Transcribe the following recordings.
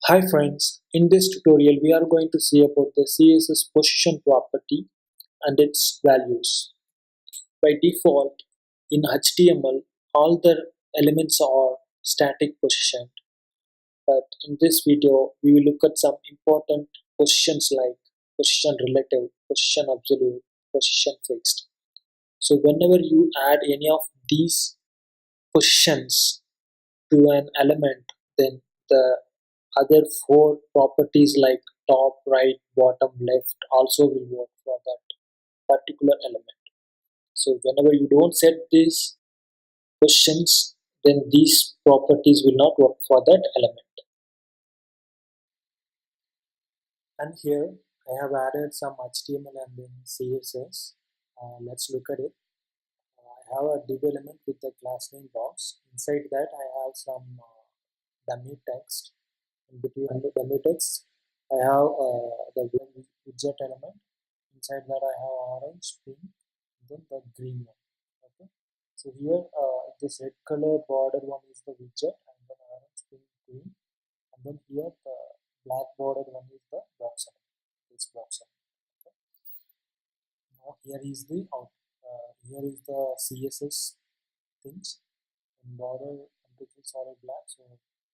Hi friends, in this tutorial we are going to see about the CSS position property and its values. By default, in HTML, all the elements are static positioned, but in this video we will look at some important positions like position relative, position absolute, position fixed. So whenever you add any of these positions to an element, then the other four properties like top, right, bottom, left also will work for that particular element. So whenever you don't set these positions, then these properties will not work for that element. And here I have added some HTML and then CSS. Let's look at it. I have a div element with the class name box. Inside that I have some dummy text. In between the dummy text, I have the widget element. Inside that I have orange, pink, then the green one. Okay. So here this red color border one is the widget, and then orange, pink, green, and then here the black border one is the box element. This box element. Okay. Now here is the here is the CSS things. And border temperatures are black, so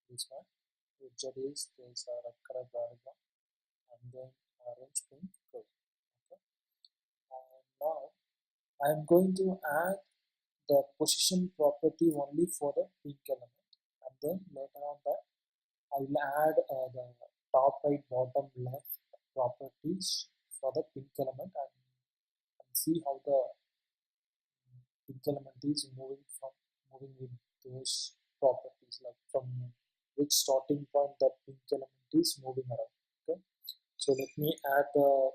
this one. Widget is this red color border one, and then orange, pink, green. Okay. And now I am going to add the position property only for the pink element, and then later on that I will add the top, right, bottom, left properties for the pink element, and see how the pink element is moving with those properties, like from which starting point that pink element is moving around. Okay, so let me add the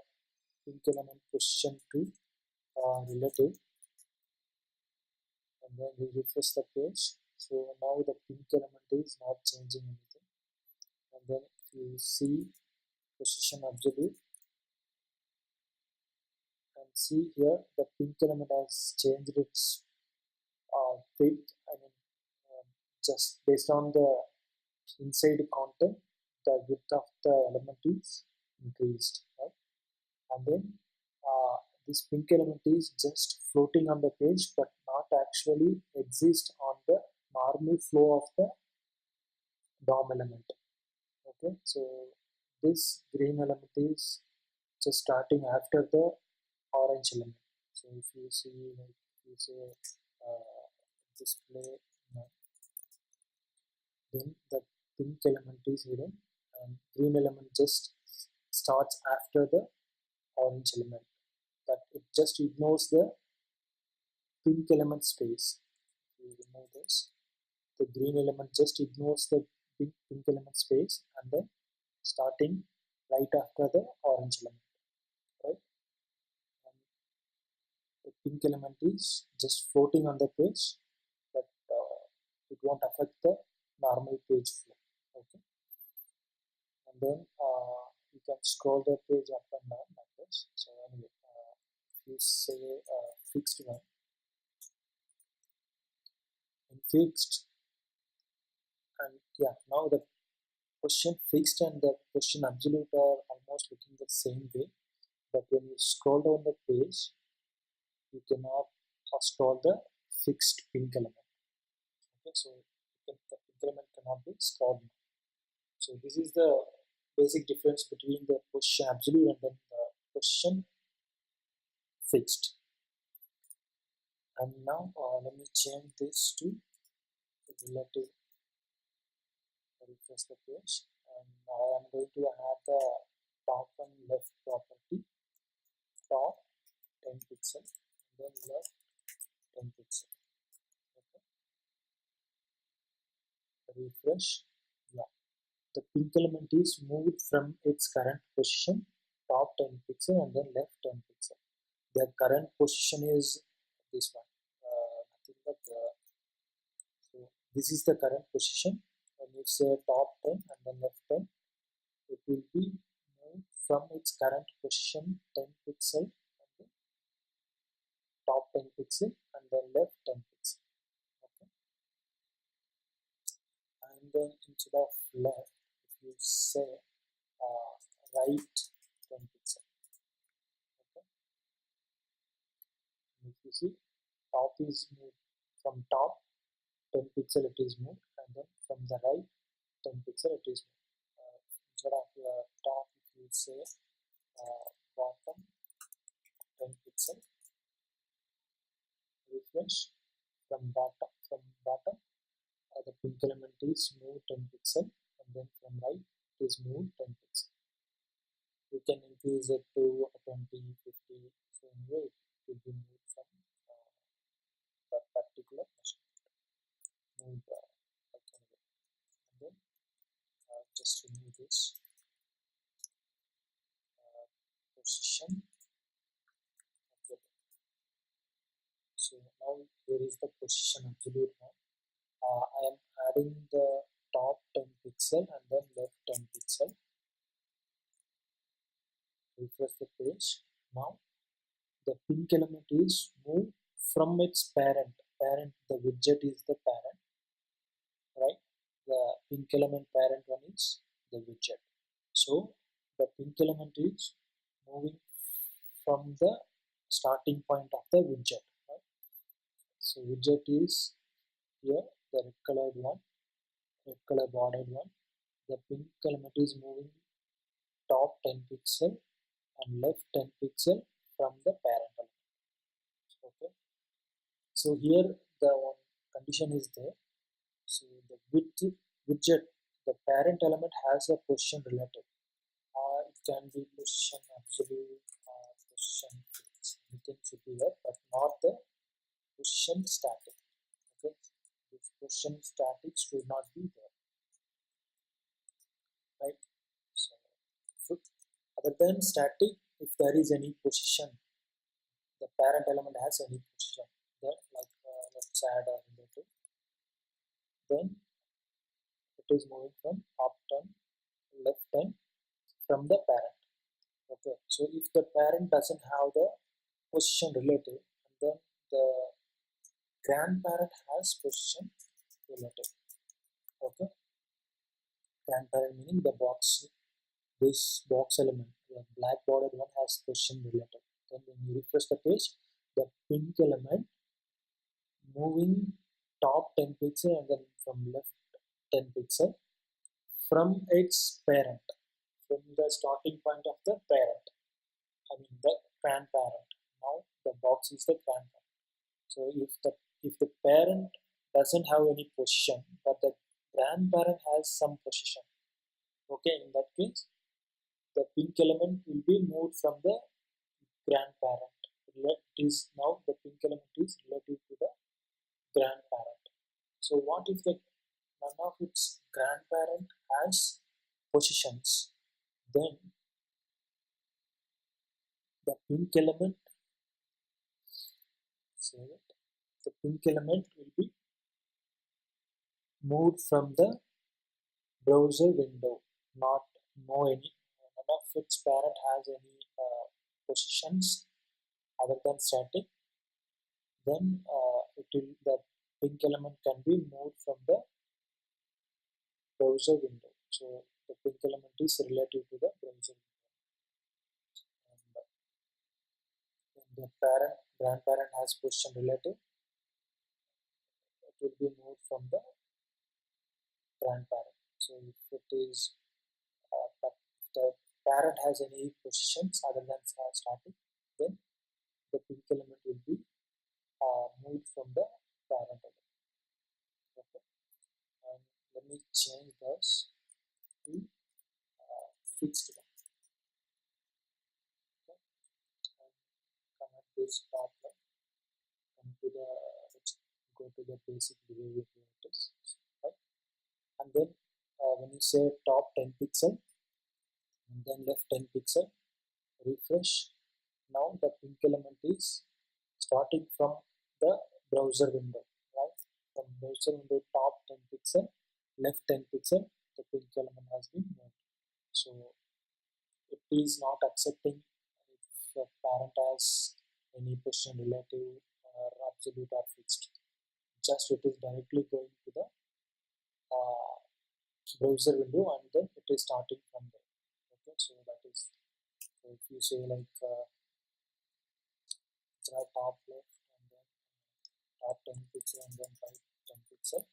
pink element position to relative, and then we refresh the page. So now the pink element is not changing anything, and then if you see position absolute and see here the pink element has changed its width. I mean, just based on the inside content, the width of the element is increased, right? And then this pink element is just floating on the page but not actually exist on the normal flow of the DOM element. Okay, so this green element is just starting after the orange element. So if you see, like, if you say display none, then the pink element is hidden and green element just starts after the orange element, but it just ignores the pink element space. You remove this, the green element just ignores the pink element space and then starting right after the orange element, right? And the pink element is just floating on the page, but it won't affect the normal page flow. Okay, and then you can scroll the page up and down like this. So anyway, if you say fixed one, in fixed, and yeah, now the question fixed and the question absolute are almost looking the same way, but when you scroll down the page, you cannot scroll the fixed pink element. Okay, so the pink element cannot be scrolled. So this is the basic difference between the position absolute and then the position fixed. And now let me change this to relative. Refresh the page, and now I am going to add the top and left property. Top 10 pixels, then left 10 pixels. Okay, refresh. Yeah, the pink element is moved from its current position, top 10 pixel and then left 10 pixel. The current position is this one, nothing but so this is the current position. When you say top 10 and then left 10, it will be moved from its current position 10 pixel and then top 10 pixel and then left 10 pixel. Okay, and then instead of left, if you say right 10 pixel. Okay. If you see top is moved from top 10 pixel it is moved, and then from the right 10 pixel it is moved. Instead of top, if you say bottom 10 pixel, refresh from bottom the pink element is moved 10 pixel, and then from right it is moved 10 pixel. You can increase it to 20, 50, so anyway it will be moved from that particular machine. Move like anyway. And then just remove this position. Okay. So now here is the position absolute one. I am adding the top 10 pixel and then left 10 pixel. Refresh the page. Now the pink element is moved from its parent. The widget is the parent, right? The pink element parent one is the widget. So the pink element is moving from the starting point of the widget, right? So widget is here, the red colored one, red color bordered one. The pink element is moving top 10 pixel and left 10 pixel from the parent element. Okay. So here the one condition is there. So the widget, the parent element has a position relative. It can be position absolute, position fixed. Anything should be there, but not the position static. Okay. This position static should not be there, right? So other than static, if there is any position, the parent element has any position there, like let's add a relative, then it is moving from up 10, left 10 from the parent. Okay, so if the parent doesn't have the position relative, and then the grandparent has position relative. Okay, grandparent meaning the box, this box element, the black bordered one has position relative. Then when you refresh the page, the pink element moving top 10 pixel and then from left 10 pixel from its parent, from the starting point of the parent, I mean the grandparent. Now the box is the grandparent. So if the parent doesn't have any position but the grandparent has some position, okay, in that case the pink element will be moved from the grandparent. It is now the pink element is relative to the grandparent. So what if the none of its grandparent has positions? Then the pink element, save it, the pink element will be moved from the browser window, not no any none of its parent has any positions other than static. Then it will the pink element can be moved from the browser window. So the pink element is relative to the browser window. And when the parent grandparent has position relative, it will be moved from the grandparent. So if it is but if the parent has any positions other than static, then the pink element will be moved from the parent element. Okay. And let me change this to fixed one. Okay. And comment this top one and to the let's go to the basic behavior primitives. Right. And then when you say top 10 pixel and then left 10 pixel, refresh. Now the pink element is starting from the browser window, right? From browser window top 10 pixel, left 10 pixel, the pink element has been moved. So it is not accepting if the parent has any position relative or absolute or fixed. Just it is directly going to the browser window, and then it is starting from there. Okay, so that is, so if you say like it's right top left and then top 10 pixel and then right 10 pixel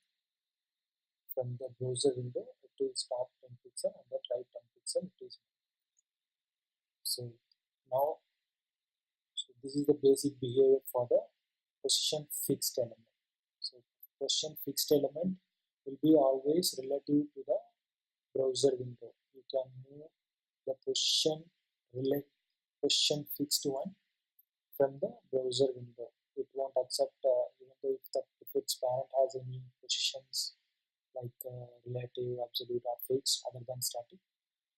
from the browser window, it is top 10 pixel and then right 10 pixel it is. So now, so this is the basic behavior for the position fixed element. So position fixed element will be always relative to the browser window. You can move the position fixed one from the browser window. It won't accept even though if its parent has any positions like relative, absolute, or fixed other than static,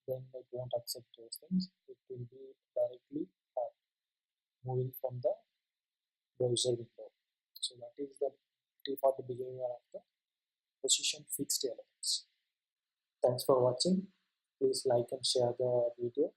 then it won't accept those things. It will be directly moving from the browser window. So that is the default behavior of the position fixed elements. Thanks for watching. Please like and share the video.